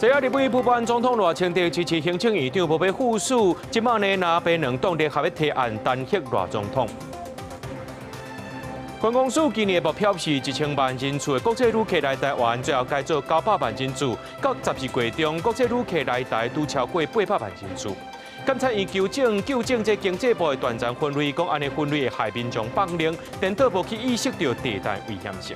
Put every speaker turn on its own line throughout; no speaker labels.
在日本副班总统赖清德支持行政院长无被副署，即晚呢南北两党联合提案单协赖总统。观光署今年目标是1000万人次的国际旅客来台湾，最后改做900万人次。到12月中，国际旅客来台都超过800万人次。监察院纠正这经济部的断章分类，讲安尼分类会害民众放零，颠倒无去意识到地带危险性。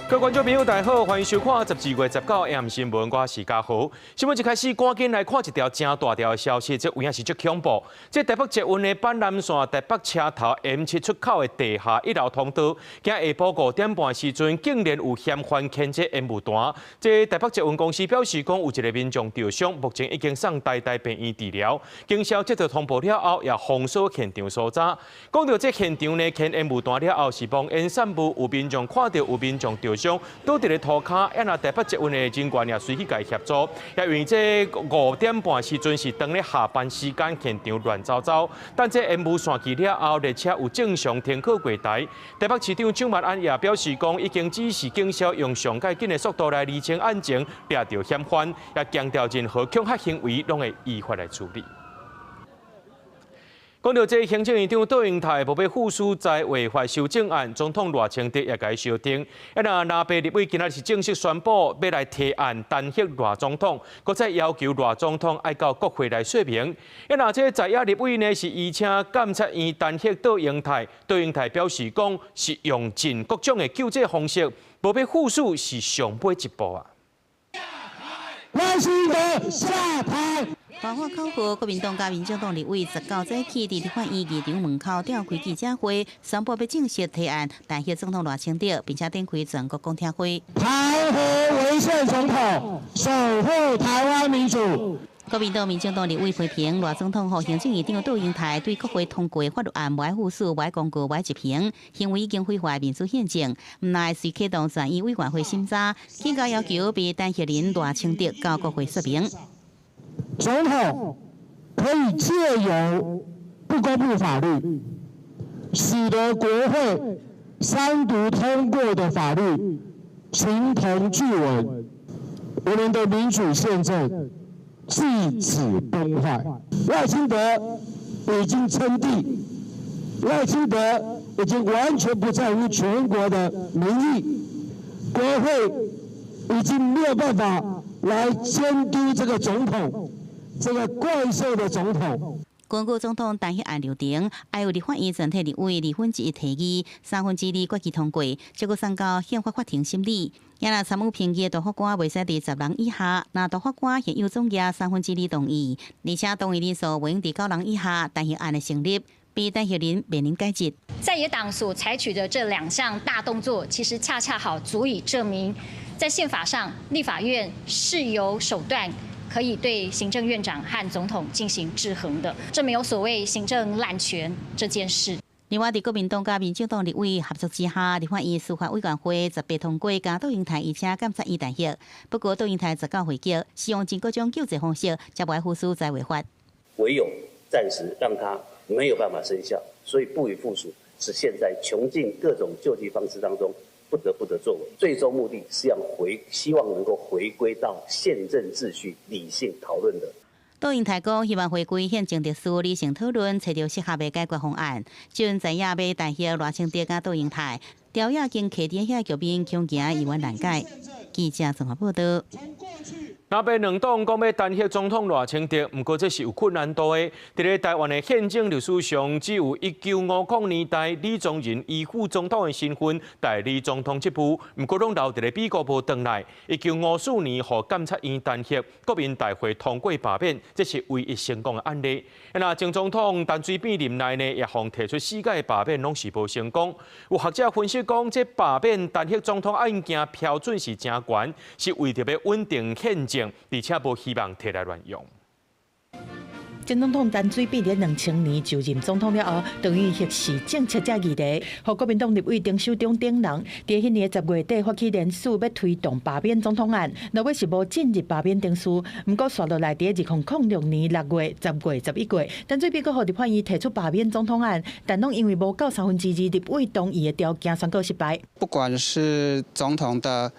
各位观众朋友，大家好，欢迎收看12月19日 AM 新闻，我是嘉豪。新闻一开始，赶紧来看一条真大条的消息，这有影是足恐怖。这台北捷运的板南线台北车头 M7 出口的地下1楼通道，今下晡5点半时阵，竟然有嫌犯牵这烟雾弹。这台北捷运公司表示讲，有一个民众受伤，目前已经送台大病院治疗。经消接到通报了后，也封锁现场所在。讲到这现场呢，牵烟雾弹了后是望烟散布，有民众看到有民众倒伫咧涂骹，也那台北捷运的人员也随去甲伊协助，也因为这5点半时阵是当咧下班时间，现场乱糟糟。但这烟雾散去了后，列车有正常停靠柜台。台北市长蒋万安也表示讲，已经指示警消用上快紧的速度来厘清案情，抓到嫌犯，也强调任何恐吓行为拢会依法来处理。讲到这行政院长杜英泰无被副署在违法修正案，总统赖清德也甲伊修订。南北立委今仔是正式宣布要来提案单协赖总统，搁再要求赖总统要到国会来说明。这在野立委呢是邀请监察院单协杜英泰，杜英泰表示讲是用尽各种的救济方式，无被副署是上尾一步啊。
赖清德下台。
大法考核国民党甲民进党立委19早起伫立法院议场门口召开记者会，宣布要正式提案单协总统赖清德，并且展开全国公听会。
台和为宪总统，守护台湾民主。
国民党、民进党立委批评赖总统和行政院长杜英泰对国会通过的法律案歪附属、歪公告、歪一评，行为已经毁坏民主宪政，唔奈随启动专议委员会审查，警告要求被单协人赖清德到国会说明。
总统可以借由不公布法律，使得国会3读通过的法律形同具文，我们的民主宪政即此崩坏。赖清德已经称帝，赖清德已经完全不在乎全国的民意，国会已经没有办法来监督这个总统。这个怪兽的总统，
根据总统单协案流程，还有立法院全体立委1/2提议，2/3决议通过，结果送到宪法法庭审理。也若参与评议的大法官袂使伫10人以下，那大法官现有总额2/3同意，而且同意人数袂用伫9人以下，单协案的成立，被单协人面临改制。
在野党所采取的这2项大动作，其实恰恰好足以证明，在宪法上，立法院是有手段。可以对行政院长和总统进行制衡的，这没有所谓行政滥权这件事。
另外，伫国民党甲民进党立委合作之下，立法院司法委员会18通过加杜英泰而且监察院单协。不过，杜英泰19回击，使用尽各种救济方式，才不会附属在违法。
唯有暂时让它没有办法生效，所以不予附属，是现在穷尽各种救济方式当中。不得不的作为，最终目的是希望能够回归到宪政秩序、理性讨论的。
杜英泰讲，希望回归宪政特殊理性讨论，找到适合的解决方案。即阵在野要单协赖清德甲杜英泰，调也经揢伫遐局面，恐惊意愿难解。记者综合报道。
南北两党讲要单协总统赖清德，不过这是有困难度的。伫咧台湾的宪政历史上，只有1950年代李宗仁以副总统的身份代理总统职务，不过拢留伫咧美国无回来。1954年，互监察院单协国民大会通过罢免，这是唯一成功的案例。那前总统陈水扁任内呢，也互提出4届罢免拢是无成功。有学者分析讲，这罢免单协总统案件标准是真悬，是为着要稳定宪政。而且无希望摕来乱用。
前总统陈水扁在2000年就任总统了后，等于核实政策这议题，和国民党立委丁守中等人，在迄年10月底发起联署，要推动罢免总统案，落尾是无进入罢免定书。不过刷落来，在2006年6月、10月、11月，陈水扁阁予立法院提出罢免总统案，但拢因为无够2/3立委同意的条件，宣告失败。
不管是总统的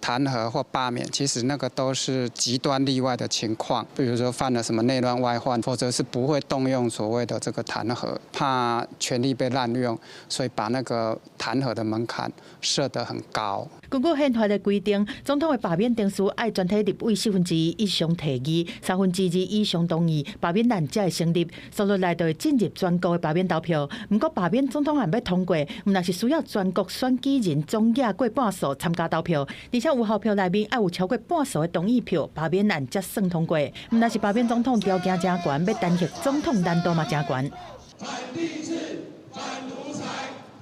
弹劾或罢免，其实那个都是极端例外的情况，比如说犯了什么内乱外患，否则是不会动用所谓的这个弹劾，怕权力被滥用，所以把那个弹劾的门槛设得很高。
根据宪法的规定，总统的罢免定书爱全体立委1/4以上提议，2/3以上同意，罢免案才会成立。接落来就会进入全国的罢免投票。不过罢免总统案要通过，那是需要全国选举人总额过半数参加投票，而且有效票内面要有超过半数的同意票，罢免案才算通过。那是罢免总统条件真悬，要单核总统难度嘛真悬。反帝制、反独裁、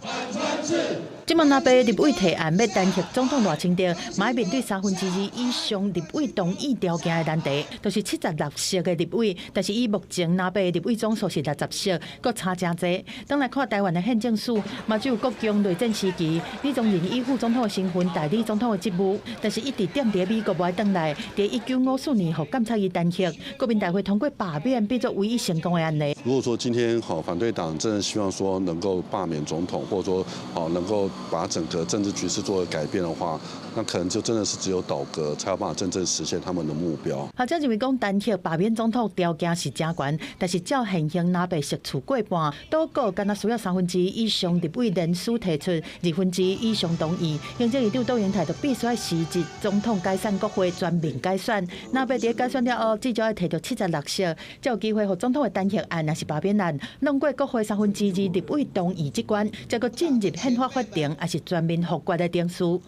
反专制。即满若被立委提案要单核总统偌清德，嘛要面对2/3以上立委同意条件的难题，就是76席的立委，但是以目前若被立委总数是60席，阁差真济。当来看台湾的宪政史，嘛只有国共内战时期，李宗仁以副总统的身份代理总统的职务，但是一直踮伫美国无爱回来，在1954年互监察院弹劾，国民大会通过罢免，变作唯一成功的案例。
如果说今天反对党真的希望说能够罢免总统，或者说能够把整个政治局势做改变的话，那可能就真的是只有倒戈才有办法真正实现他们的目标。
学者认为讲单核罢免总统条件是真悬，但是照现行若被释除过半，倒阁敢若需要1/3以上立委人数提出2/2以上同意。行政院长窦永泰就必须要实质总统解散国会全面改选，若要伫解选了后，至少要摕到76席，才有机会，互总统的单核案，若是罢免案，弄过国会2/3立委同意这关，再阁进入宪法法庭，还是全面复决的定数。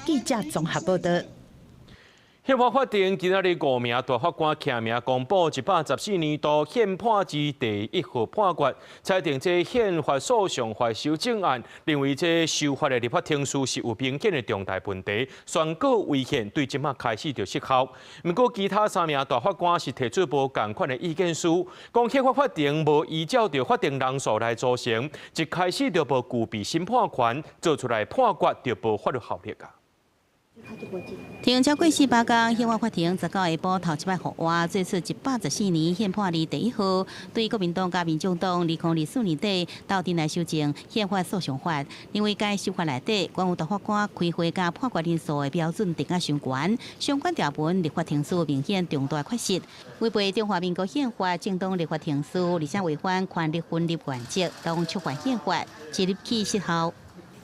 记者综合报道。
宪法法庭今仔日5名大法官签名公布114年度宪判之第1号判决，裁定这宪法诉讼法修正案，认为这修法的立法程序是有明显的重大问题，宣告违宪，对即马开始就失效。不过，其他3名大法官是提出无同款的意见书，讲宪法法庭无依照着法定人数来组成，一开始就无具备审判权，做出来判决就无法律效力啊。
停超过48天，宪法法庭19下晡头一摆复活，做出114年宪判例第1号，对国民党甲民众党2004年底斗阵来修正宪法诉讼法，因为该修法内底关于大法官开会加判决人数的标准定甲相关，相关条文立法程序明显重大缺失，违背中华民国宪法、正当立法程序，而且违反权力分立原则，当触犯宪法，即日起失效。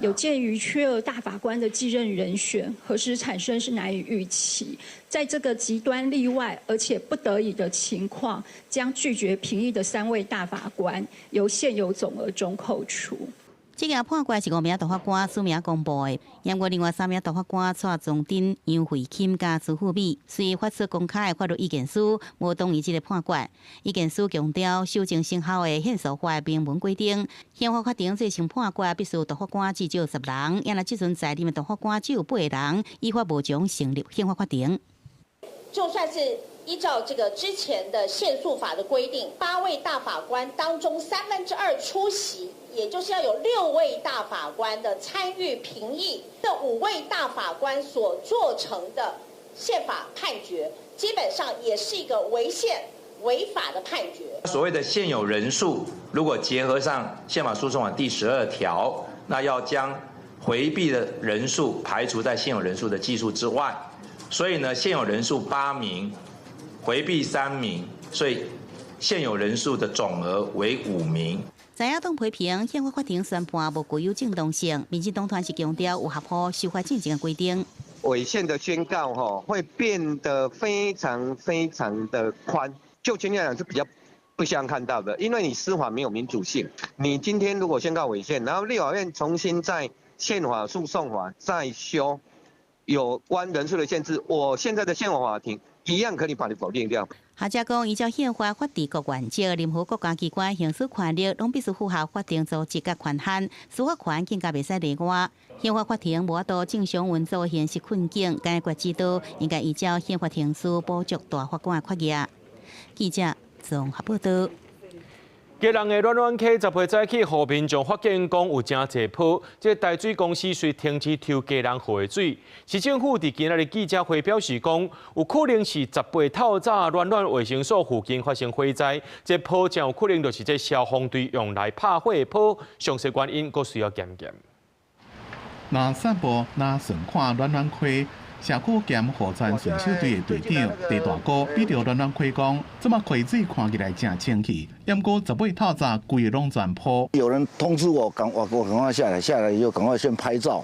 有鉴于缺额大法官的继任人选何时产生是难以预期，在这个极端例外而且不得已的情况，将拒绝评议的3位大法官由现有总额中扣除。
这个判决是5名大法官署名公布的，另外3名大法官蔡宗珍、杨惠钦加朱富美，虽发出公开的法律意见书，无同意这个判决。意见书强调，修正生效的宪诉法明文规定，宪法法庭这项判决必须大法官至少10人，因为这阵在任的大法官只有8个人，依法无从成立宪法法庭。
就算是依照这个之前的宪诉法的规定，8位大法官当中2/3出席，也就是要有6位大法官的参与评议，这5位大法官所做成的宪法判决，基本上也是一个违宪、违法的判决。
所谓的现有人数，如果结合上宪法诉讼法第12条，那要将回避的人数排除在现有人数的计数之外。所以呢，现有人数8名，回避3名，所以现有人数的总额为5名。
在野党批评宪法法庭宣判无具有正当性，民进党团是强调有合乎修法进程的规定。
违宪的宣告会变得非常的宽，就今天来讲是比较不想看到的，因为你司法没有民主性。你今天如果宣告违宪，然后立法院重新在宪法诉讼法再修有关人数的限制，我现在的宪法法庭一样可以把你否定掉。
学者讲，依照宪法法治国原则，任何国家机关行使权力，拢必须符合法定组织甲权限，司法权更加袂使例外。宪法法庭无法度正常运作现实困境，解决指导应该依照宪法程序补足大法官的缺额。记者综合报道。
基隆的暖暖溪10岁早起，和民众发现讲有真济泡，这台水公司虽停止抽基隆河的水，市政府伫今日的记者会表示讲，有可能是10八透早暖暖卫生所附近发生火灾，这泡真有可能就是这消防队用来拍火的泡，详细原因阁需要检验。
那散步那顺看暖暖溪。社区兼河川巡守队的队长陈大哥比着暖暖溪讲，这么溪水看起来真清气，不过10八透早规个拢全泡。
有人通知我，我赶快下来以后赶快先拍照，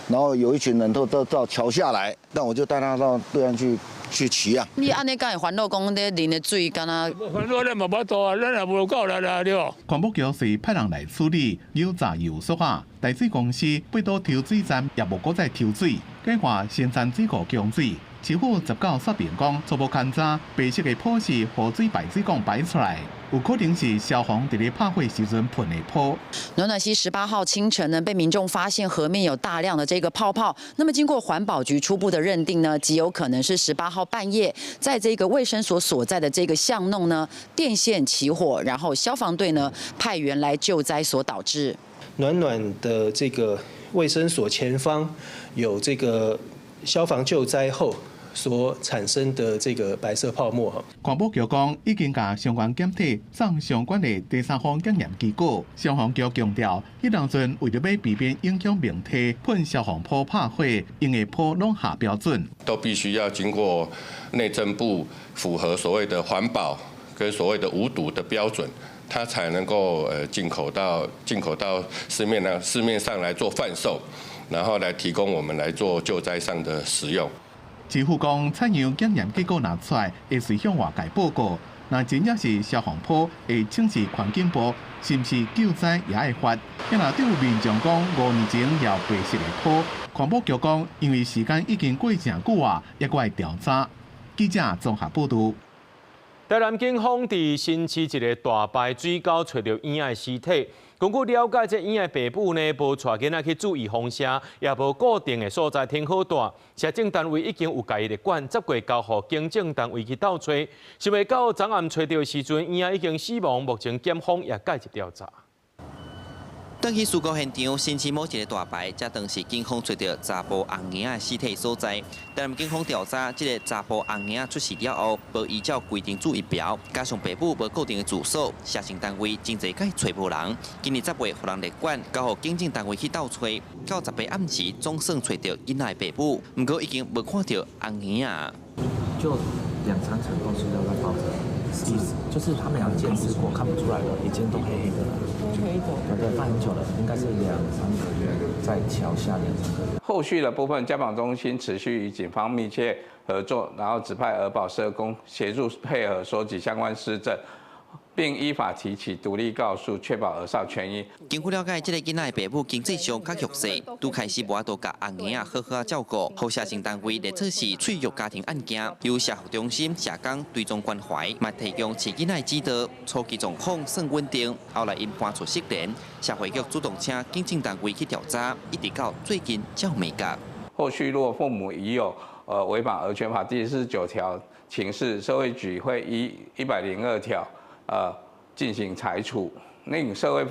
然后有一群人都到桥下来，那我就带他到对岸去骑啊。
你安尼敢会烦恼讲咧淋的水敢若？
烦恼咱嘛无多啊，咱也无够力啦，对无？
环保局是派人来处理，有查有说啊。台水公司8岛抽水站也无搁再抽水，计划生产水库供水。市府19说明讲，初步勘查白色的泡是河水排水管排出来，有可能是消防伫咧拍火时阵喷的泡。
暖暖溪18号清晨呢，被民众发现河面有大量的这个泡泡。那么经过环保局初步的认定呢，极有可能是18号半夜，在这个卫生所所在的这个巷弄呢，电线起火，然后消防队呢派员来救灾所导致。
暖暖的这个卫生所前方有这个消防救灾后所产生的这个白色泡沫。
环保局讲已经把相关检体送相关的第三方检验机构。消防局强调，迄当阵为了要避免影响命体，喷消防泡拍火，用的泡拢下标准，
都必须要经过内政部符合所谓的环保跟所谓的无毒的标准。它才能够进口到市面上来做贩售，然后来提供我们来做救灾上的使用。
市府讲，采样检验结果拿出来，会随向外界报告。那真正是消防泡，会请示环境部，是不是救灾也会发？因若对有民众讲5年前也有白色的泡，环保局讲，因为时间已经过真久啊，也会调查。记者综合报道。
台南警方伫新市一个大排水沟找到婴儿尸体。根据了解，这婴儿爸母呢无带囡仔去注意风声，也无固定的所在停好带。社政单位已经有家己的管，接过交予警政单位去倒找。想未到昨暗找到的时阵，婴儿已经死亡，目前检方也介入调查。
登去事故现场，新市某一个大牌，才当是警方找到查甫红婴仔尸体所在。但警方调查，这个查甫红婴仔出事了后，无依照规定注意表，加上爸母无固定的住所，社政单位真侪该找无人。今年10月，互人列管，交予警政单位去倒找，到18暗时，总算找到囡仔的爸母，不过已经无看到红婴仔。
就2、3层都是在抱着，意思就是他们俩见识过，看不出来了，已经都黑黑的了。对，放很久了，应该是2、3个月，在桥下2、3个月。
后续的部分，家访中心持续与警方密切合作，然后指派儿保社工协助配合收集相关施证，并依法提起独立告诉，确保儿少权益。
经过了解，这个囡仔的爸母经济上较弱势，拄开始无法度甲红婴仔好好照顾，后社政单位列出是脆弱家庭案件，由社福中心社工追踪关怀，嘛提供饲囡仔指导，初期状况算稳定，后来因搬出失联，社会局主动请警政单位去调查，一直到最近才有美感。
后续如果父母已有违反儿权法第49条情事，社会局会依102条进行裁处。另社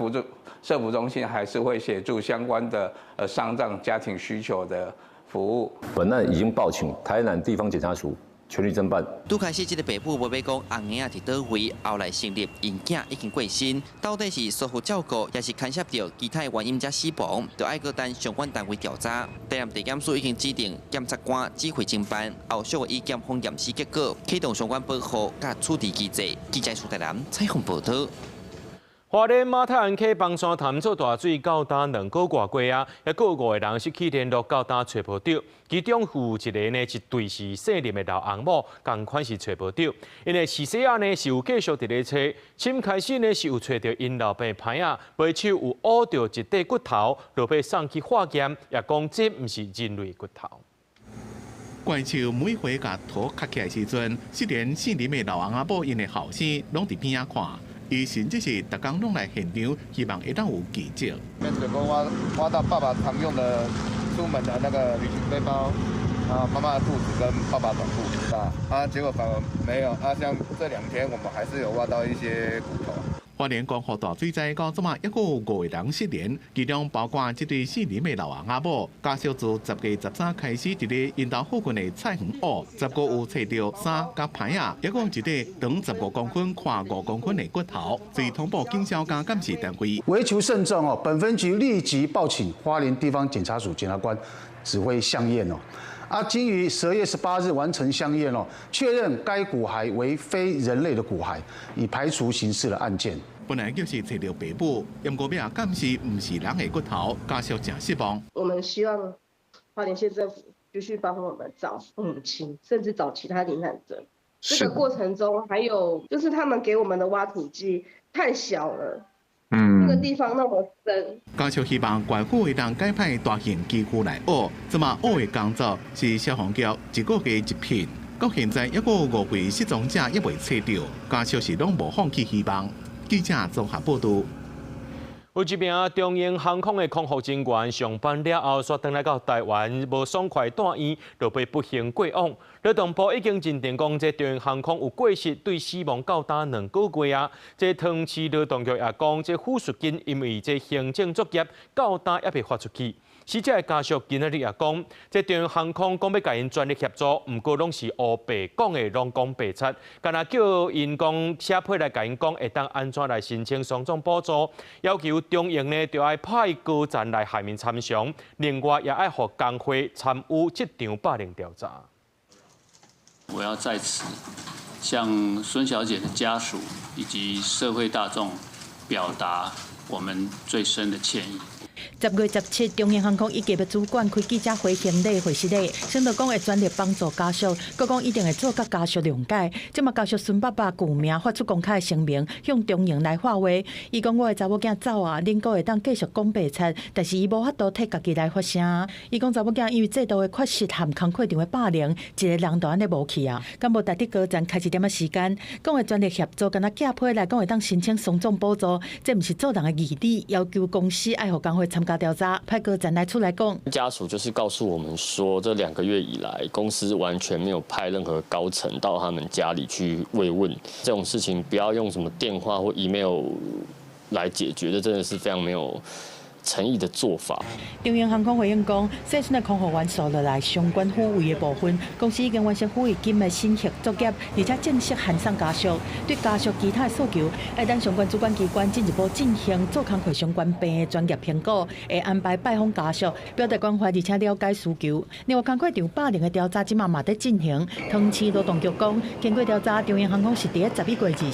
福中心还是会协助相关的丧葬家庭需求的服务。
本案已经报请台南地方检察署全力侦办。
拄开始这个爸母无要讲红婴仔伫倒位，后来成立因囝已经过身，到底是疏忽照顾，也是牵涉到其他原因才死亡，就爱搁等相关单位调查。台南地检署已经指定检察官指挥侦办，后续会以检方验尸结果启动相关保护甲处理机制。记者苏台南采访报道。
花莲马太安溪帮山潭做大水，到达2个外过啊，还有5个人失去联络，到达找无到。其中有一个呢，一对是姓林的老翁某，同款是找无到。因为死者呢是有继续伫咧找，先开始呢是有找到因老爸牌啊，背手有挖到一块骨头，落被送去化验，也讲这毋是人类骨头。
怪兽每回甲土卡起来时阵，失联姓林的老翁仔某因的后生拢伫边仔看。伊甚至是逐工拢来现场，希望会当有奇迹。
面水沟挖到爸爸常用的出门的那个旅行背包，
妈妈的肚子跟爸爸短裤很大，结果反而没有。像这2天我们还是有挖到一些骨头。
花莲光复大水灾到即马一共5个人失联，其中包括这对4年的老阿阿母。家属自10月13开始，伫咧因兜附近的菜园坳，10个有找到衫甲牌啊，一共一个长15公分、宽5公分的骨头。随通报警消加监视单位，
为求慎重哦，本分局立即报请花莲地方检察署检察官指挥相验哦。经于12月18日完成相验哦，确认该骨骸为非人类的骨骸，已排除刑事的案件。
本来就是找到爸母，不过要监视不是人的骨头，家属真失望。
我们希望花莲县政府继续帮我们找母亲，甚至找其他罹难者。这个过程中，还有就是他们给我们的挖土机太小了。这个地方那么深，
家属希望官府会当改派大型机具来挖，即马挖的工作是消防局1个月1片，到现在一个5位失踪者也未找到，家属是拢无放弃希望。记者综合报道。
有一名中英航空的空服人员上班了后，煞回来到台湾，无爽快带院，就被不幸过往。劳动部已经认定讲，这中英航空有过失，对死亡高达2个月啊！这汤市劳动局也讲，这抚恤金因为这行政作业高达也被发出去。死者的家属今仔日也讲，这中英航空讲要甲因全力协助，毋过拢是黑白讲的，拢讲白贼，干那叫因讲写批来甲因讲会当安怎来申请双重补助，要求中英呢就要派高层来下面参详，另外也要互工会参与这场霸凌调查。
我要在此向孙小姐的家属以及社会大众表达我们最深的歉意。
10月17日，中英航空以及主管开记者会行礼会失礼，宣布讲会全力帮助家属，佮讲一定会做甲家属谅解。即马家属孙爸爸旧名发出公开声明，向中英来发话。伊讲我的查某囝走啊，恁阁会当继续讲白贼，但是伊无法度替家己来发声。伊讲查某囝因为制度的缺失和工课场的霸凌，一个人都安尼无去啊。敢无值得高层开一点仔时间，讲会全力协助，敢若寄批来讲会当申请双重补助，这毋是做人的义理，要求公司爱互工会参加调查，派高层来出来讲。
家属就是告诉我们说，这2个月以来，公司完全没有派任何高层到他们家里去慰问。这种事情不要用什么电话或 email 来解决，这真的是非常没有诚意的做法。
中英航空回应讲，细顺的空服员数落来相关抚慰的部分，公司已经完成抚慰金的审核作业，而且正式函送家属。对家属其他的诉求，要等相关主管机关进一步进行做工课相关病的专业评估，会安排拜访家属，表达关怀，而且了解需求。另外，工课场霸凌的调查即嘛在进行。汤市劳动局讲，经过调查，中英航空是伫11月20日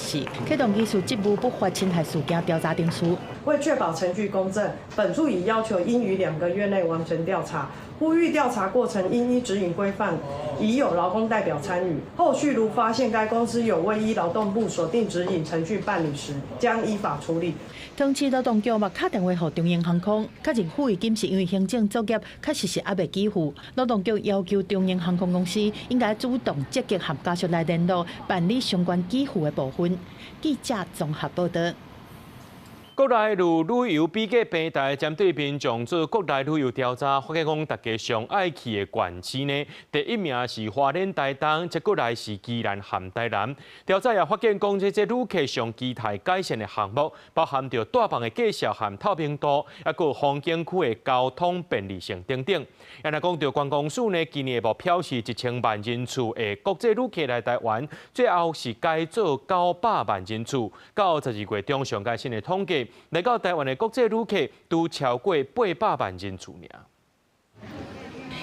启动技术职务不法侵害事件调查定数。
为确保程序公正，本处已要求应于2个月内完成调查，呼吁调查过程应依指引规范，已有劳工代表参与。后续如发现该公司有未依劳动部所定指引程序办理时，将依法处理。
汤市劳动局嘛打电话给中英航空，确认抚慰金是因为行政作业确实是还未给付。劳动局要求中英航空公司应该主动积极和家属来联络，办理相关给付的部分。记者综合报道。
国内旅游比价平台针对民众做国内旅游调查，发现讲大家上爱去的县市呢，第1名是花莲台东，接过来是宜兰和台南。调查也发现讲，这旅客上期待改善的项目，包含着大房的介绍和透明度，还有风景区的交通便利性等等。也来讲到观光署呢，今年的目标是1000万人次的国际旅客来台湾，最后是改做900万人次。到12月中上届新的统计。来到台湾的国际旅客都超过800万人次尔。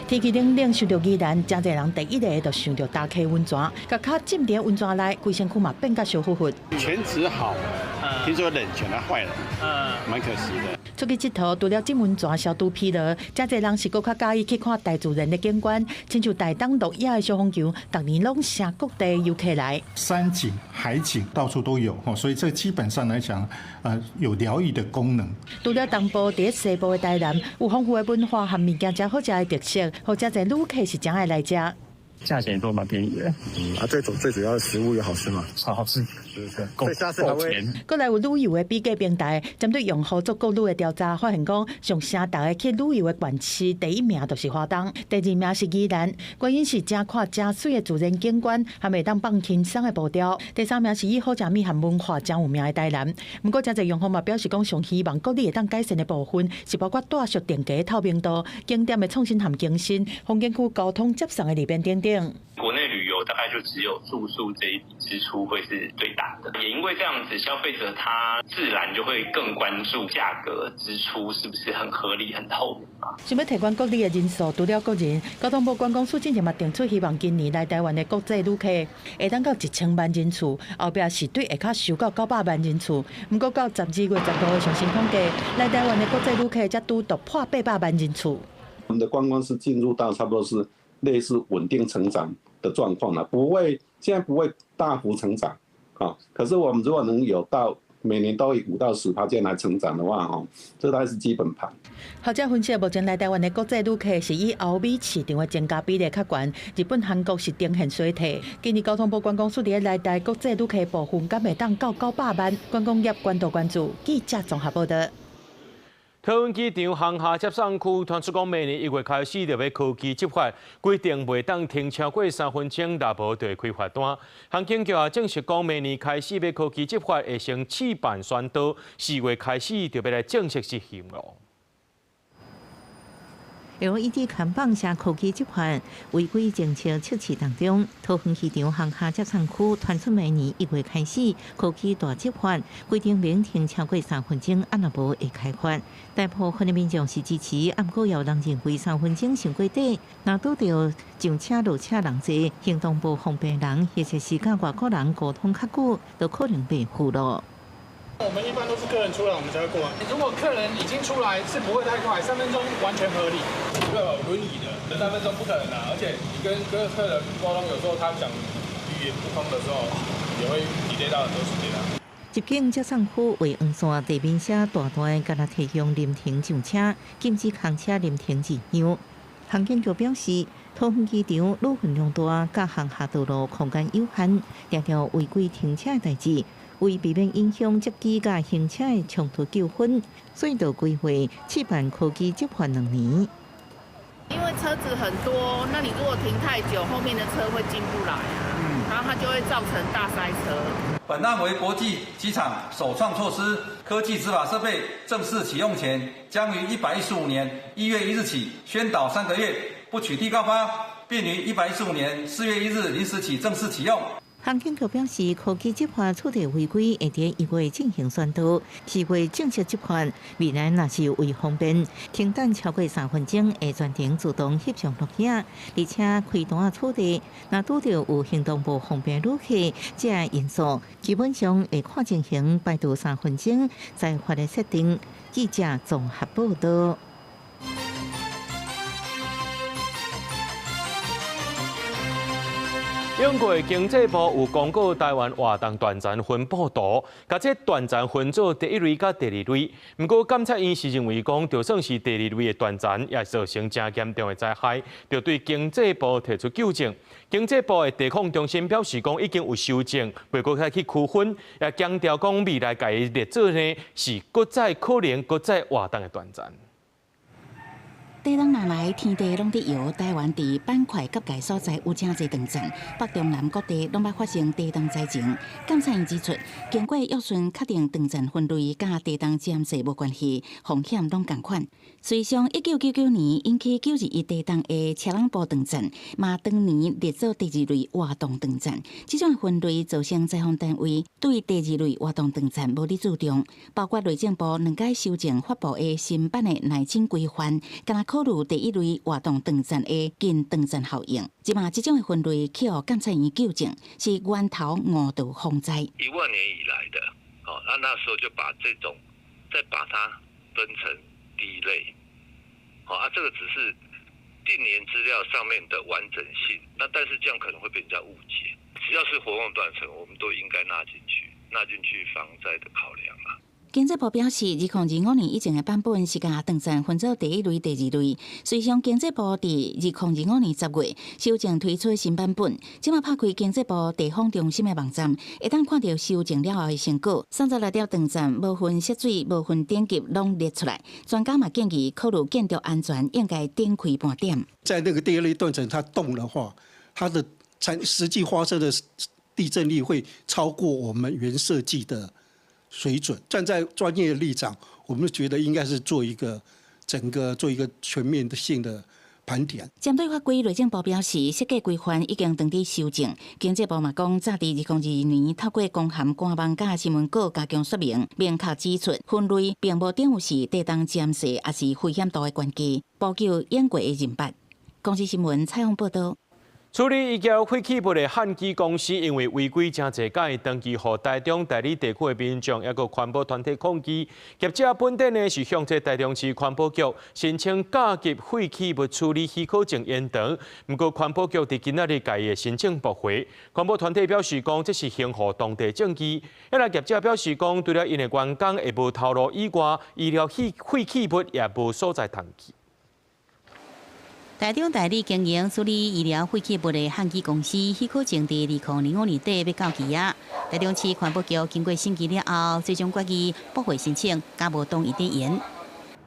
天气冷，想到宜兰，真侪人第一个就想到打开温泉，甲脚浸伫温泉内，规身躯嘛变甲烧乎乎。
泉质好，听说冷泉它坏了，蛮可惜的。
出去佚佗，除了浸温泉消毒疲劳，真侪人是搁较介意去看大自然的景观，亲像台东鹿野的小风球，逐年拢成各地游客来。
山景、海景到处都有，所以这基本上来讲，有疗愈的功能。
除了东部，伫西部的台南，有丰富的文化和物件真好食的特色，或者侪旅客是真爱来食。
价钱都蛮便宜的。
最主要的食物也好吃嘛，
好吃，
所以下次还会。
国内有旅游的比价平台，针对用户做国旅的调查，发现讲上城大家去旅游的县市，第一名就是花东，第二名是宜兰，原因是正看正水的自然景观，还袂当放轻松的步调。第三名是以好食米和文化真有名的台南。不过，真侪用户嘛表示讲，上希望国旅会当改善的部分，是包括大小店家的透明度、景点的创新和更新、风景区交通接送的利便等等。
国内旅游大概就只有住宿这一笔支出会是最大的，也因为这样子，消费者他自然就会更关注价格支出是不是很合理、很透明嘛。
想要提高国旅的人数，除了国人，交通部观光署之前嘛定出希望今年来台湾的国际旅客会当到1000万人次，后壁是对下卡收到900万人次。不过到12月15号上新统计，来台湾的国际旅客才拄突破800万人次。
我们的观光是进入到差不多是类似稳定成长的状况了，现在不会大幅成长啊。可是我们如果能有到每年都以5到10%来成长的话，这大概是基本盘。
学者分析，目前来台湾的国际旅客是以欧美市场的增加比例较悬，日本、韩国是呈现衰退。今年交通部观光署伫来台国际旅客部分，敢会当到900万？观光业关注关注，记者综合报道。
桃园机场航厦接送区传出讲，明年1月开始就要科技执法，规定袂当停超过3分钟，若无就会开罚单。航警局也证实讲，明年开始要科技执法，会先试办宣导，4月开始就要来正式实行咯。
LED 看板下科技集团违规政策测试当中，桃园机场航厦接送区传出明年1月开始科技大执法，规定免停超过3分钟，若无会开罚。大部分的民众是支持，不过有人认为3分钟伤过短，若拄到上车落车人多，行动不方便人，或者是甲外国人沟通较久，都可能被俘虏。
我们一般都是客人出来，我们才会过来。如果客人已经出来，是不会太快，3分钟完全合理。
要有轮椅的，3分钟不可能啊！而且你跟客人沟通，有时候他讲语言不通的时候，也会delay到很多时间啊。
入境接送区为黄线地面写大段，甲他提供临停上车，禁止空车临停字样。航警局表示，桃园机场路运量大，甲航厦道路空间有限，常常违规停车的代志。为避免影响接机甲行车的冲突纠纷，所以就规划试办科技执法2年。
因为车子很多，那你如果停太久，后面的车会进不来啊，然后它就会造成大塞车。
本案为国际机场首创措施，科技执法设备正式启用前，将于115年1月1日起宣导3个月，不取缔告发，并于115年4月1日临时起正式启用。
航警局表示，科技执法处理违规会在1月进行宣导，4月正式执法。未来若是为方便，停等超过3分钟，会全程自动翕相录影，而且开单处理。若拄到有行动不方便旅客，这因素基本上会看情形排除3分钟，再发的设定。记者综合报道。
英国经济部有公告台湾活动断层分布图，甲这断层分做第一类甲第二类。不过监察院是认为讲，就算是第2类的断层，也造成真严重的灾害，就对经济部提出纠正。经济部的地控中心表示讲，已经有修正，袂过再去区分，也强调讲未来家列做呢是搁再可能搁再活动的断层。
地动南来，天地拢伫摇。台湾伫板块甲界所在有正侪断层，北中南各地拢捌发生地动灾情。监察院指出，经过约顺确定断层分类，甲地动渐细无关系，风险拢同款。随上1999年引起921地动的车浪坡断层，嘛当年列做第2类活动断层。这种分类造成灾防单位对第2类活动断层无哩注重，包括内政部2届修正发布的新版的内政规范，敢考虑第1类活动断层的近断层效应。即嘛，这种的分类去予监察院纠正，是源头误导风灾。
1万年以来的，那时候就把这种再把它分成第1类，这个只是定年资料上面的完整性，但是这样可能会被人家误解。只要是活动断层，我们都应该纳进去防灾的考量啊。
经济部表示，2025年以前的版本是甲动产分做第一类、第二类。随上经济部伫2025年10月修正推出新版本，即马拍开经济部地方中心的网站，会当看到修正了后的成果。36条动产无分涉水、无分电极拢列出来。专家嘛建议，考虑建筑安全，应该顶开半点。
在那个第二类断层它动的话，它的实际发生的地震力会超过我们原设计的水准。站在专业的立场，我们觉得应该是做一个全面性的盘点。
针对法规，内政部表示，设计规范已经登记修正。经济部嘛讲，早伫2022年透过公函、官网甲新闻稿加强说明，明确指出分类并无定有是地动暂时，也是危险度的关键，补救演过的人八。公司新闻采访报道。
处理移交废弃物的汉基公司，因为违规真侪，甲伊登记予台中、台里地区的民众，也个环保团体抗议。业者本地呢是向这台中市环保局申请加急废弃物处理许可证延长，不过环保局伫今仔日甲伊的申请驳回。环保团体表示讲，这是刑护当地证据。一来业者表示讲，除了因的员工会无透露以外，医疗废弃物也无所在通去。
台中代理经营处理医疗废弃物的汉基公司许可证伫2005年底要到期啊。台中市环保局经过审议了后，最终决议驳回申请，加无动议地言。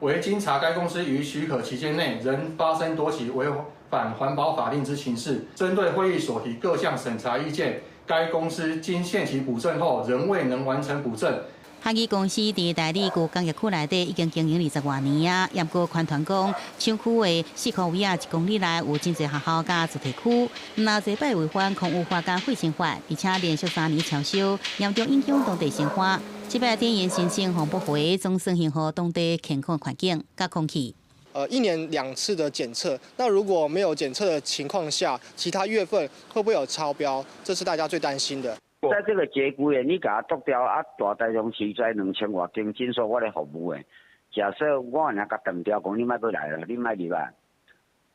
为经查该公司于许可期间内仍发生多起违反环保法令之情事，针对会议所提各项审查意见，该公司经限期补正后仍未能完成补正。
汉基公司伫台里旧工业区内底已经经营20多年啊，也过宣传讲，厂区的4公里1公里内有真侪学校甲主题区，那侪摆违反空污法甲废氢法，而且连续3年超收，严重影响当地生活。这摆店员申请互驳回，总算幸好当地健康环境甲空气。
1年2次的检测，那如果没有检测的情况下，其他月份会不会有超标？这是大家最担心的。
在这个节骨眼，你给它剁掉啊！大台中市在2000多间诊所我来服务的。假设我若甲断掉，讲你莫过来了，你莫入来。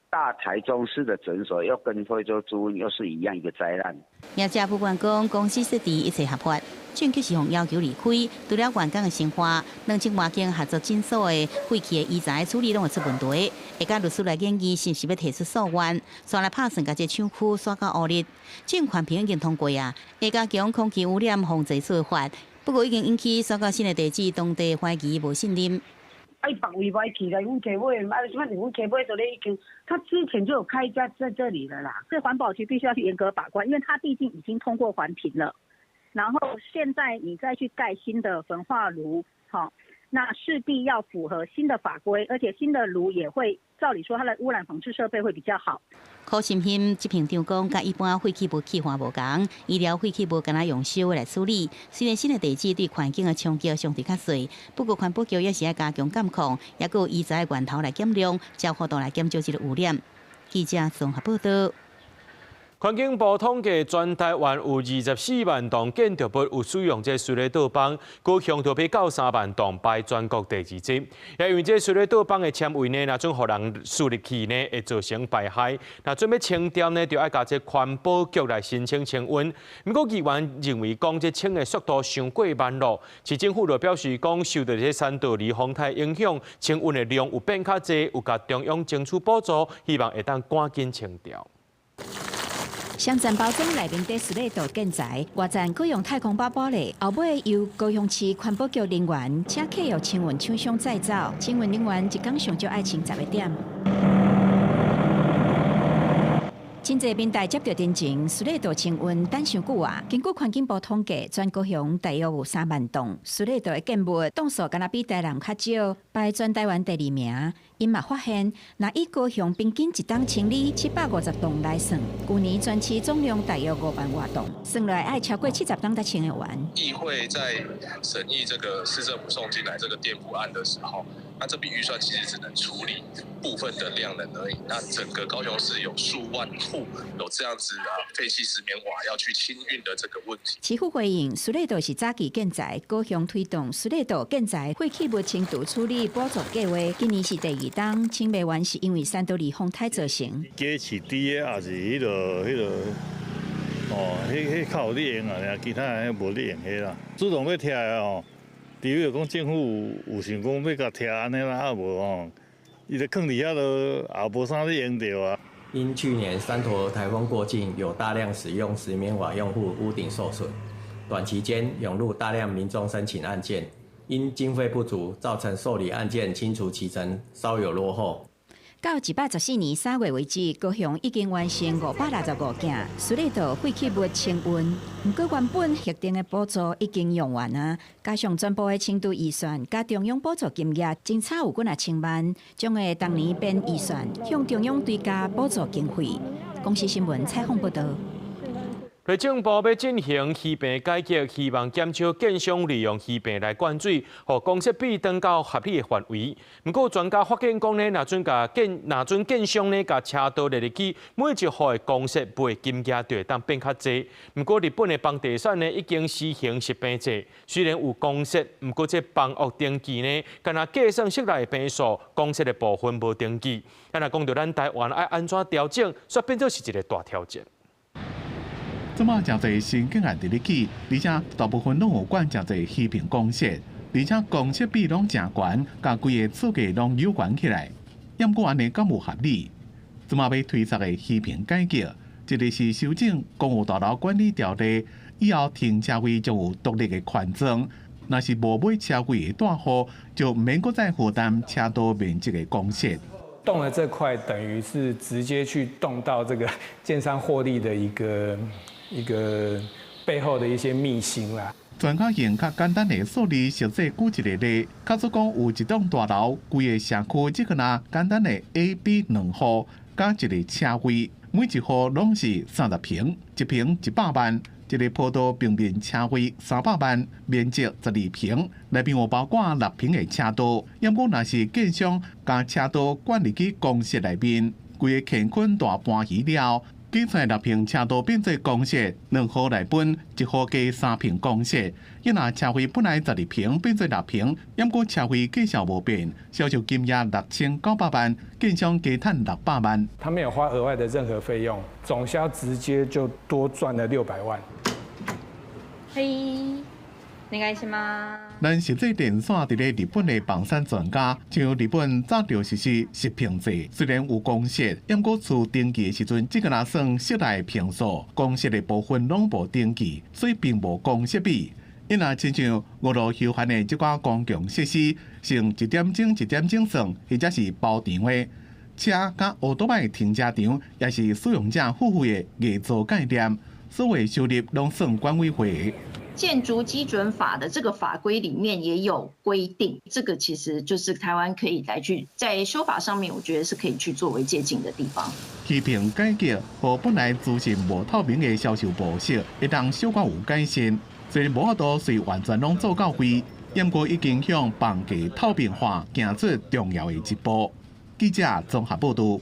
大台中市的诊所又跟惠州猪瘟又是一样一个灾难。
业者不管讲公司设置一切合法，证据是向要求离开，除了员工的生活，2000多间合作诊所的废弃的医材处理拢会出问题。会甲律师来建议，是不是要提出诉愿，先来拍算甲这厂区刷到恶劣。政权评已经通过啊，会加强空气污染防治处罚。不过已经引起刷到新的地址，当地怀疑无信任。
哎，绑尾歪起来，阮客尾，什么阮客尾都咧已经，他之前就有开一家在这里了啦。这环保局必须要去严格把关，因为它毕竟已经通过环评了。然后现在你再去盖新的焚化炉，好，那势必要符合新的法规，而且新的炉也会，照理说它的污染防治设备会比较好。
柯心欣执行长讲，甲一般废弃物气化无同，医疗废弃物敢若用烧来处理。虽然新的地址对环境的冲击相对较细，不过环保局也是要加强监控，也有医材的源头来减量，照活动来减少这个污染。记者综合报道。
环境部统计，全台湾有24万栋建筑物有使用这塑料倒帮，高雄就比93万栋排全国第2位。也因为这塑料倒帮的纤维呢，若准互人输入去呢，会造成排害。若准要清掉呢，就要甲这环保局来申请清温。不过议员认为讲这清的速度伤过慢咯，市政府就表示讲，受到这3道离风台影响，清温的量有变较济，有甲中央争取补助，希望会当赶紧清掉。
箱站包装内面的塑料袋建材，外站改用太空包玻璃，后尾由高雄市环保局人员请客由清运厂商制造，清运人员一天上少爱清10个点。真侪民代接到电情，塑料袋清运等上久啊。经过环境部统计，全高雄大约有3万栋塑料袋的建物，栋数敢若比台南较少，排全台湾第2名。因嘛发现，若以高雄平均一档清理750栋来算，去年全市总量大约5万多栋，算来爱超过70档才清得完。
议会在审议这个市政府送进来这个电补案的时候，那这笔预算其实只能处理部分的量能而已。那整个高雄市有数万户有这样子废弃石棉瓦要去清运的这个问题。
市府回应，塑料袋是早期建材，高雄推动塑料袋建材废弃物清除处理补助计划，今年是第2档，清未完是因为3道离风台造成。
加市低的也是迄迄较有利用啊，其他无利用迄啦。自动要拆的哦，伫比如讲政府有想讲要甲拆安尼啦，啊无吼，伊就放伫遐都也无啥咧用着啊。
因去年3坨台风过境，有大量使用石棉瓦用户屋顶受损，短期间涌入大量民众申请案件，因经费不足，造成受理案件清除期程稍有落后。
到114年3月为止，高雄已经完成565件水利道废弃物清运。不过原本核定的补助已经用完啊，加上全部的轻度预算加中央补助金额，真差有几千万，将会当年变预算向中央追加补助经费。公视新闻采访报道。
内政部要进行鱼病改革，希望减少建商利用鱼病来灌水，让公设比登到合理的范围。不过专家发现讲呢，若准建商呢，甲车道列入去，每一户的公设赔金额就会当变较济。不过日本的房地产呢，已经实行食病制，虽然有公设，不过这房屋登记呢，敢若计算室内病数，公设的部分无登记。咱若讲到咱台湾爱安怎调整，煞变做是一个大挑战。
即马真侪新建案伫咧起，而且大部分拢有管真侪虚平公设，而且公设比拢真悬，甲规个厝价拢有关起来。毋过安尼敢有合理？即马要推出的虚平改革，一个是修正公有大楼管理条例，以后停车位将有独立的权证。若是无买车位的大户，就毋免搁再负担车道面积的公设。
动了这块，等于是直接去动到这个建商获利的一个背后的一些秘辛啦。
专家用较简单的数字实际举一个例，假如讲有一栋大楼，规个社区只个那简单的 A、B 2户加一个车位，每一户拢是30平，一平100万。一个坡道平面车位300万，面积12平，内面有包括6平的车道。要果若是建商将车道管入去公设内面，规个乾坤大搬移了，计算6平车道变做公设，2户内本1户加3平公设。若那车位本来12平变做6平，要果车位计销无变，销售金额6900万，建商加赚600万。
他没有花额外的任何费用，总销直接就多赚了600万。
嘿，お願いします。
咱实际电线伫咧日本的房产专家，像日本早就实施实平制，虽然有公设，但过厝登记的时阵，只个拿算室内平数，公设的部分拢无登记，所以并无公设比。因若亲像5路休闲的即寡公共设施，成1点钟1点钟算，或者是包场的车甲奥多麦停车场，也是使用者付费的业租概念。所有收入拢算管委会。
建筑基准法的这个法规里面也有规定，这个其实就是台湾可以来去在修法上面，我觉得是可以去作为借鉴的地方。
虚平改革和本来资讯无透明的销售模式，会当小可有改善。虽然无法度是完全拢做到位，不过已经向房价透明化行出重要的一步。记者综合报道。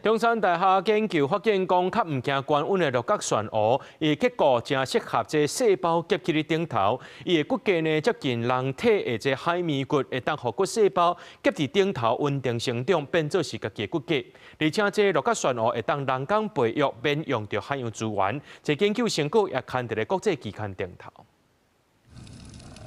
中山大学研究发现，讲较唔惊高温的六角旋蛾，伊的结构正适合这细胞夹起伫顶头。伊的骨架呢接近人体的这海绵骨，会当互骨细胞夹伫顶头稳定成长，变做是家己的骨架。而且这六角旋蛾会当人工培育，免用到海洋资源。这研究成果也刊伫咧国际期刊顶头。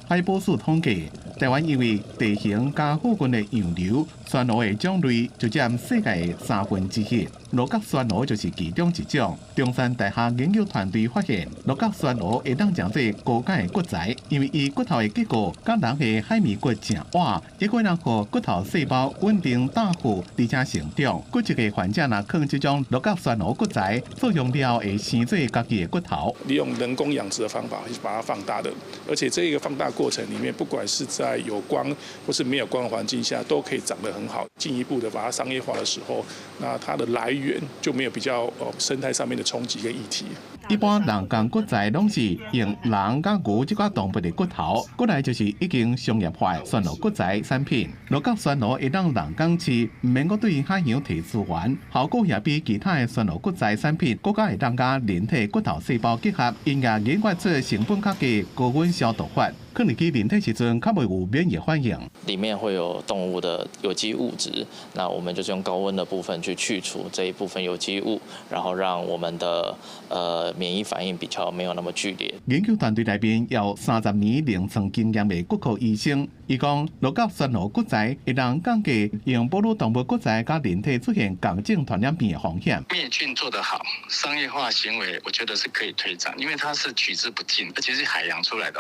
海波数统计，台湾因为地形加附近的洋流，旋蛾的种类就占世界的1/3。六角旋蛾就是其中一种。中山大学研究团队发现，六角旋蛾会当将这高解的骨材，因为伊骨头的结构甲人的海绵骨正活，也可以让骨头细胞稳定大副，而且成长。骨折的患者若靠这种六角旋蛾骨材，作用了会生做家己的骨头。
利用人工养殖的方法去把它放大的，而且这个放大过程里面，不管是在有光或是没有光的环境下，都可以长得很好。进一步的把它商业化的时候，那它的来源就没有比较生态上面的冲击跟议题。
一般人工骨材拢是用人甲牛这寡动物的骨头，过来就是已经商业化的旋螺骨材产品。六角旋螺会让人工饲，唔免阁对海洋提资源，效果也比其他的旋螺骨材产品更加会当甲人体骨头细胞结合，因也研发出成本较低高温消毒法。放入去人体时阵，较袂有免疫反应。
里面会有动物的有机物质，那我们就是用高温的部分去去除这一部分有机物，然后让我们的免疫反应比较没有那么剧烈。
研究团队内面有30年临床经验的骨科医生，伊讲，如果酸螺骨材会让降低用哺乳动物骨材甲人体出现共种传染病的风险。
灭菌做得好，商业化行为我觉得是可以推展，因为它是取之不尽，而且是海洋出来的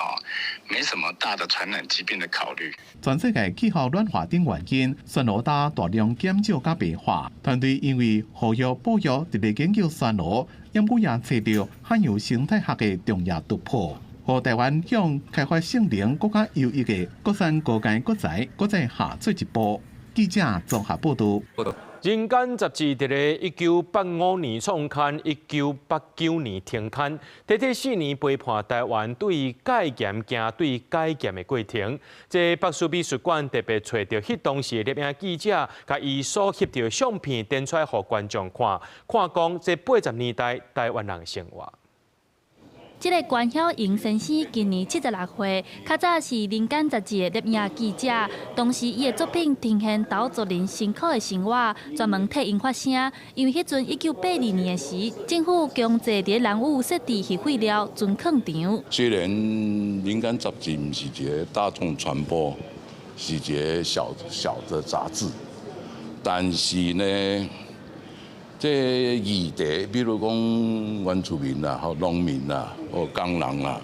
没什么大的传染疾病的考虑。
全世界气候暖化等原因，酸螺大量减少甲白化。团队因为保育直嚟研究酸螺，因古也找到含有生态学的重要突破，和台湾向开发性能更加优异的国产高阶骨材，搁再下出一步。记者综合报道。
人间杂志伫咧1985年创刊，1989年停刊，短短4年陪伴台湾对戒严行对戒严的过程。这北苏美术馆特别找到迄当时的摄影记者，甲伊所翕到相片展出来，互观众看，看讲这80年代台湾人的生活。
这个关晓莹先生今年76岁，较早是《人间》杂志的摄影记者，当时伊的作品呈现岛族人辛苦的生活，专门替因发声。因为迄阵1982年的时，政府强制伫人物设置迄废料准坑场。
虽然《人间》杂志不是一个大众传播，是一个小的杂志，但是呢。这议题，比如讲原住民啦、和农民啦、和工人啦，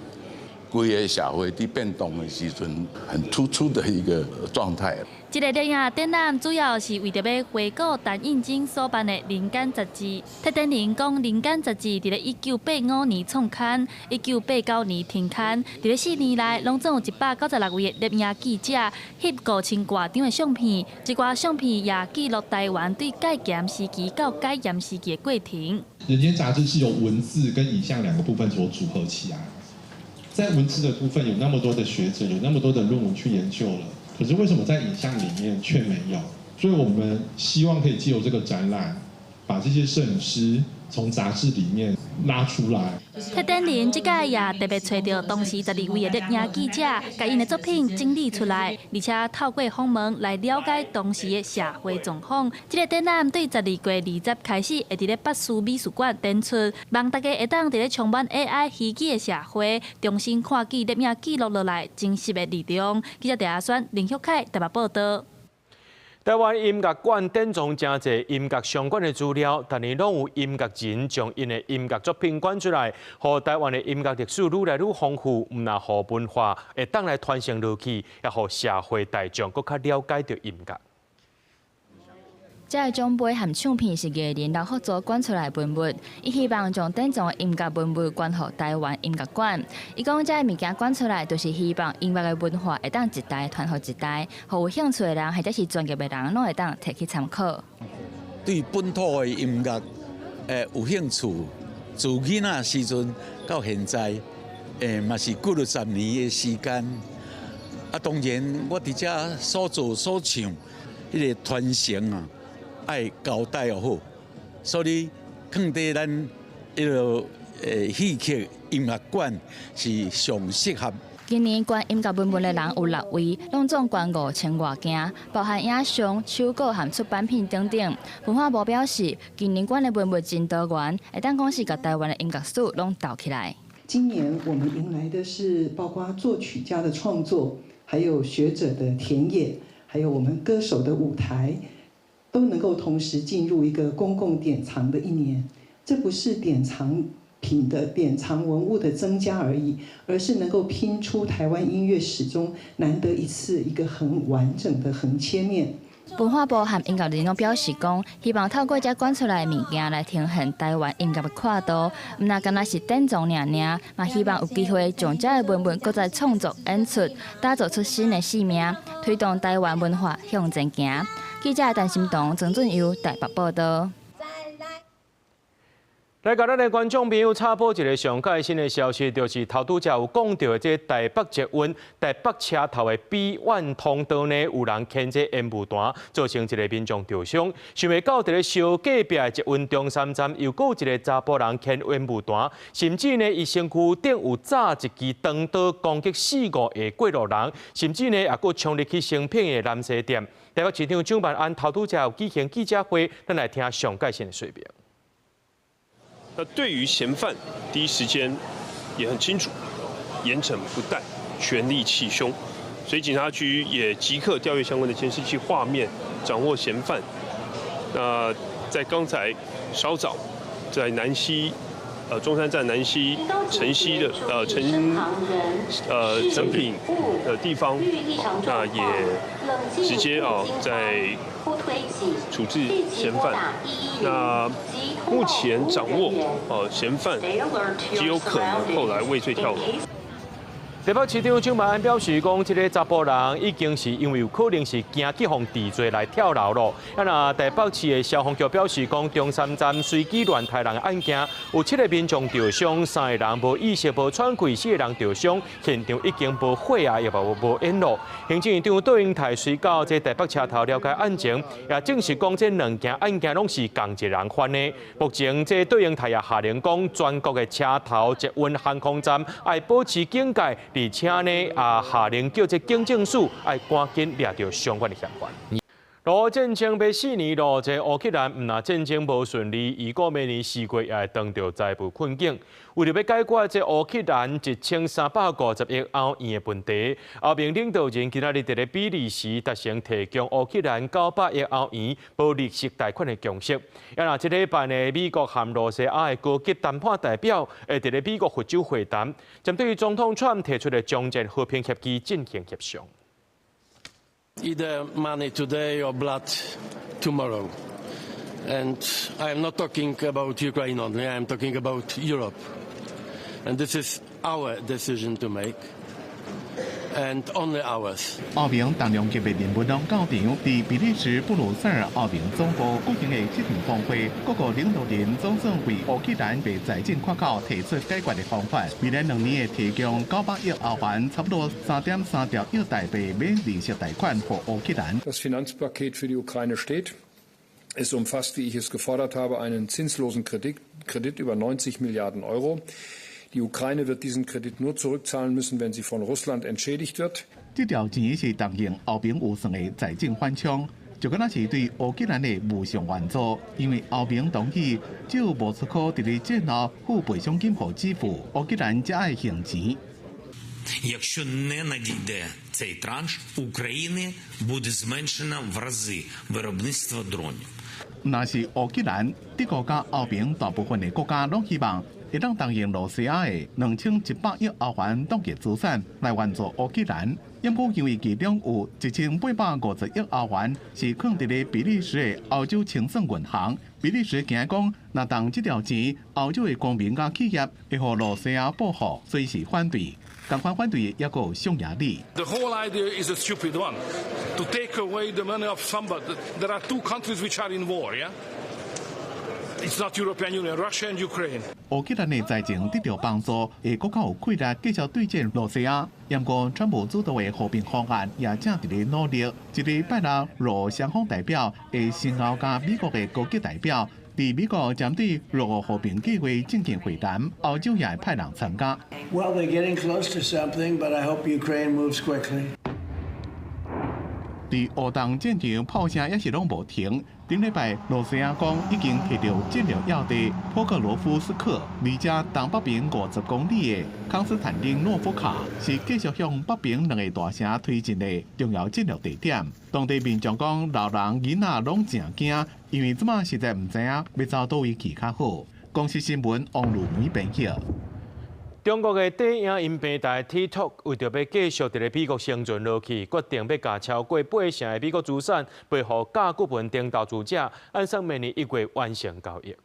规个社会伫变动的时阵，很突出的一个状态。
这个摄影展览主要是为着要回顾陈映真所办的《人间》杂志。特点人讲，《人间》杂志伫咧1985年创刊，1989年停刊。伫咧4年内，拢总有196位的摄影记者翕5000多张的相片，一寡相片也记录台湾对戒严时期到戒严时期的过程。《
人间》杂志是由文字跟影像2个部分所组合起来。在文字的部分，有那么多的学者，有那么多的论文去研究了。可是为什么在影像里面却没有？所以我们希望可以借由这个展览，把这些摄影师从杂志里面拉出来。
特点人这届也特别找到当时12位的摄影记者，把因的作品整理出来，而且透过访问来了解当时的社会状况。这个展览对12月20开始会伫咧北苏美术馆展出，望大家会当伫咧充满 AI 虚拟的社会，重新看见摄影记录落来真实的内容。记者陈阿选、林旭凯台北报道。
台湾音乐馆典藏真侪音乐相关的资料，但是拢有音乐人将因的音乐作品馆出来，互台湾的音乐历史愈来愈丰富，唔那互文化会当来传承落去，也互社会大众更较了解到音乐。
这个奖杯和唱片是艺人老合作管出来的文物，伊希望将典藏的音乐文物捐予台湾音乐馆。伊讲，这个物件捐出来，就是希望音乐的文化会当一代传予一代，互有兴趣的人或者是专业的人，拢会当摕去参考。
对本土的音乐，有兴趣，自囡仔时阵到现在，嘛是过了10年的时间。啊，当然我伫遮所做所唱，迄个传承啊。爱交代又好，所以放在咱迄个戏曲音乐馆是上适合。
今年捐音乐文物的人有6位，拢总捐5000多件，包含影像、手稿和出版品等等。文化部表示，今年捐的文物真多元，会当讲是甲台湾的音乐史拢斗起来。
今年我们迎来的是包括作曲家的创作，还有学者的田野，还有我们歌手的舞台。都能够同时进入一个公共典藏的一年，这不是典藏品的典藏文物的增加而已，而是能够拼出台湾音乐史中难得一次一个很完整的横切面。
文化部和音乐人拢表示讲，希望透过这捐出来的物件来呈现台湾音乐的跨度，唔那敢若是典藏尔，嘛希望有机会将这个文物搁再创作演出，打造出新的生命，推动台湾文化向前行。记者陈心彤、郑俊佑台北报道。
来，甲咱的观众朋友插播一个上最新的消息，就是头拄则有讲到这台北捷运台北车头的 B1 通道呢，有人牵这烟雾弹，造成一个民众受伤。想未到，伫咧小隔壁的捷运中山站，又有一个查甫人牵烟雾弹，甚至呢，伊身躯顶有扎一支长刀攻击4、5个过路人，甚至呢，也佫冲入去成品的南西店。台北市长蒋万安头拄则有举行记者会，咱来听上最新的说明。
那对于嫌犯，第一时间也很清楚，严惩不贷，全力缉凶。所以警察局也即刻调阅相关的监视器画面，掌握嫌犯。那在刚才稍早，在南西。中山站南西城西的成品的地方，那也直接在处置嫌犯。那目前掌握嫌犯极有可能后来畏罪跳楼。
台北市长蒋万安表示，讲这个查甫人已经是因为有可能是惊去互治罪来跳楼了。那台北市的消防局表示，讲中山站随机乱杀人的案件，有7个民众受伤，3个人无意识、无喘气，4个人受伤，现场已经无血啊，也无烟路。行政院长杜英泰随到这台北车头了解案情，也证实讲这2件案件拢是同一个人犯的。目前这杜英泰也下令讲，全国的车头捷运航空站要保持警戒。而且呢，下令叫这警政署要赶紧抓到相关的嫌犯。罗战争要4年了，这乌克兰唔那战争无顺利，预估明年4月也会碰到财务困境。为了要解决这乌克兰1350亿欧元的问题，欧盟领导人今仔日伫咧比利时达成提供乌克兰900亿欧元无利息贷款的共识。也那这礼拜呢，美国和罗西亚的高级谈判代表会伫咧美国佛州会谈，针对总统川提出的终战和平协议进行协商。
Either money today or blood tomorrow. And I am not talking about Ukraine only, I am talking about Europe. And this is our decision to make, and only ours.
欧盟重量级的人物到场，伫比利时布鲁塞尔欧盟总部举行的这场峰会，各国领导人总算为乌克兰的财政缺口提出解决的方法。未来2年会提供900亿欧元，差不多3.3兆亿台币免利息贷款给乌克兰。
Das Finanzpaket für die Ukraine steht. Es umfasst, wie ich es gefordert habe, einen zinslosen Kredit über 90 Milliarden Euro. Die Ukraine wird diesen Kredit nur zurückzahlen müssen, wenn sie von Russland entschädigt wird.
这条钱是动用欧盟预算的财政缓冲，就敢若是对乌克兰的无偿援助，因为欧盟同意只有莫斯科伫咧战后付赔偿金予支付，乌克兰才爱还钱。
Якщо не надійде цей транш, України буде зменшено в рази виробництво дронів.
那是乌克兰、德国甲欧盟大部分的国家拢希望会当动用罗西亚的2100亿欧元冻结资产来援助乌克兰。因过因为其中有1850亿欧元是放伫咧比利时的欧洲清算银行，比利时惊讲，若动这条钱，欧洲的公民甲企业会互罗西亚保护，随时反对。同款反对也有匈牙利。
The whole idea is a stupid one, to take away the money of somebody. There are two countries which are in war, yeah? It's not European Union, Russia and Ukraine.
乌克兰的财政得到帮助，会更较有气力继续对战罗西亚。不过，川普主导的和平方案也正伫咧努力。一礼拜六，罗双方代表会先后加美国的高级代表，伫美国针对罗和平计划进行会谈，欧洲也会派人参加。
Well, they're getting close to something, but I hope Ukraine moves quickly.
伫乌东战场炮声也是拢无停。顶礼拜，罗西亚讲已经摕到战略要地普克罗夫斯克，离这东北边50公里的康斯坦丁诺夫卡，是继续向北边2个大城推进的重要战略地点。当地民众讲，老人囡仔拢真惊，因为即马实在唔知影要走倒位去较好。公司新闻王如梅编写。
中国的短影音平台 TikTok 为着要继续伫咧美国生存落去，决定要甲超过8成的美国资产赔予甲股份顶投资者，按上明年1月完成交易。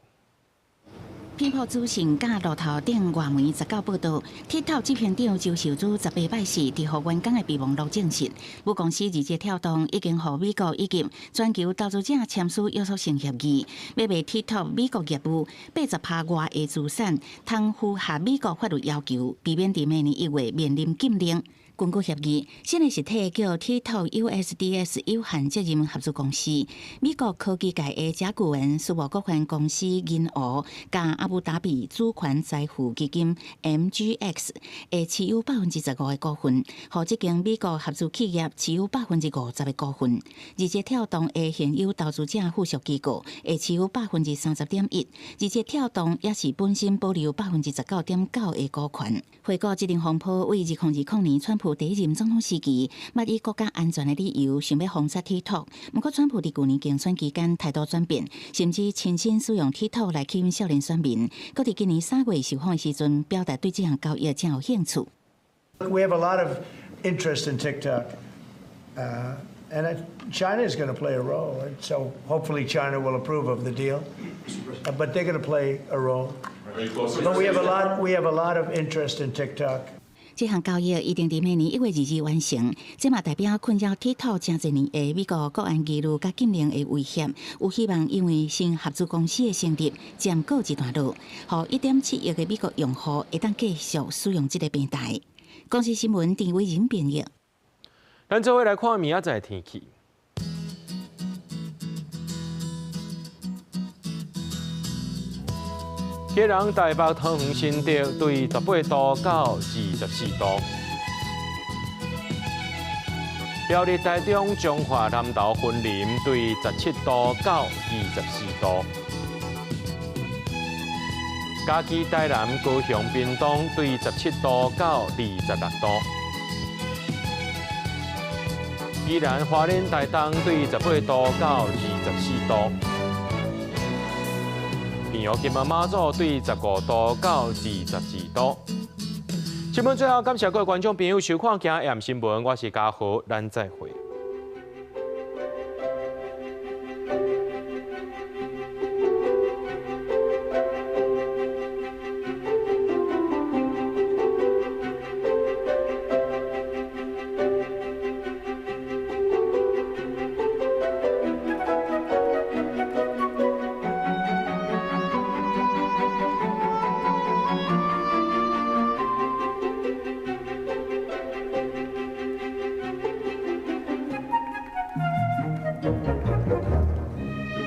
偏颇资讯甲路头顶外媒19报道 ，TikTok 执行长周受主18摆时，伫互员工的备忘录证实，母公司字节跳动已经和美国以及全球投资者签署约束性协议，要为 TikTok 美国业务80%外的资产，通符合美国法律要求，避免伫明年1月面临禁令。根据协议，新的实体叫 TikTok USDS 有限责任合资公司，美国科技界的甲骨文私募股份公司银河，甲阿布达比主权财富基金 MGX 会持有15%的股份，和这间美国合资企业持有50%的股份。日捷跳动的现有投资者附属机构会持有30.1%，日捷跳动也是本身保留19.9%的股权。回顾这场风波，为2020年川普第一任总统时期，捌以国家安全的理由想要封杀 TikTok， 不过川普伫去年竞选期间态度转变，甚至亲身使用 TikTok 来吸引少年选民。佮伫今年3月受访的时阵，表达对这项交易真有兴趣。
We have a lot of interest in TikTok, and China is going to play a role. And so hopefully China will approve of the deal, but they're going to play a role. But we have a lot of interest in TikTok.
这项交易一定伫明年1月2日完成，这嘛代表困扰 TikTok 真侪年的美国国安纪律甲禁令的威胁，有希望因为新合资公司的成立暂告一段落，互1.7亿的美国用户会当继续使用这个平台。公司新闻陈伟仁编译。
咱做伙来看明仔载天气。基隆台北桃园新竹对18度到24度，苗栗台中彰化南投云林对17度到24度，嘉义台南高雄屏东对17度到26度，宜兰花莲台东对18度到24度。平湖金门马祖对15度到22度。新闻最后，感谢各位观众朋友收看今日新闻，我是嘉豪，咱再会。